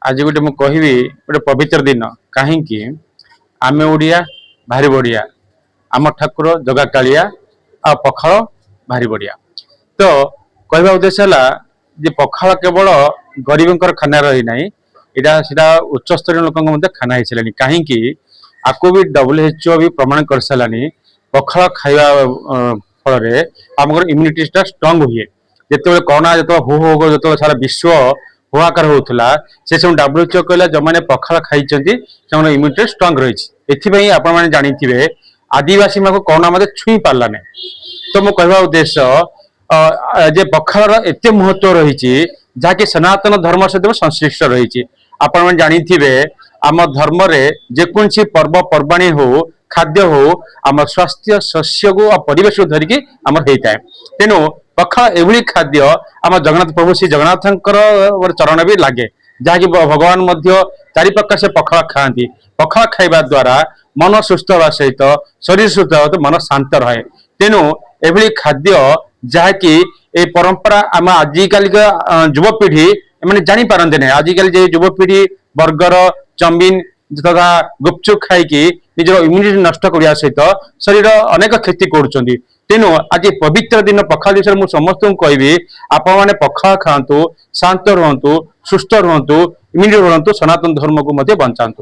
आज गोटे मुझे कहबी गोटे पवित्र दिन कहीं आम ओडिया भारी बढ़िया आम ठाकुर जगा कालिया आ पखाल भारी बढ़िया। तो कहवा उद्देश्य है पखाल केवल गरीब खाना रही ना यहाँ उच्च स्तरीय लोक खाना हो सारे कहीं आपको भी WHO भी प्रमाण कर सारानी पखाल खाଇବା फल आम इम्यूनिटी स्ट्रंग हुए जिते कोरोना जो हो जो सारा विश्व हाहाकार होता से सब WHO कहला जो मैंने पखाल खाई इम्यूनिटी स्ट्रंग रही आप जानी आदिवासी को कोरोना मत छुई पार्ला नहीं। तो मो कहवा उद्देश्य जे पखाल एत महत्व रही जहाँकि सनातन धर्म सहित संश्लिष्ट रही आपण जानी आम धर्म जेकोसी पर्वपर्वाणी हो खाद्य हो आम स्वास्थ्य शस्य को परिवेश को धरिकी आम होता है। तेणु पखाल एभली खाद्य आम जगन्नाथ प्रभु श्री जगन्नाथ चरण भी लगे जहाँकि भगवान चारि प्रकार से पखाल खाती। पखाल खाइबा द्वारा मन सुस्थ होगा सहित शरीर सुस्थ हो तो मन शांत रहे। तेणु एभली खाद्य जहाँकि ए परंपरा आम आजिकल युवपीढ़ी मैंने जानी पारती नहीं। आजिकल युवपीढ़ी बर्गर चाउमिन तथा गुपचुप खाई निजर इम्यूनिटी नष्ट करने सहित शरीर अनेक क्षति कर। तेणु आज पवित्र दिन पखाल विषय मुझे समस्त कहबी आपण पखाल खातु शांत रुहतु सुस्थ रुहतु इम्यूनिटी रुहतु सनातन धर्म को बंचातु।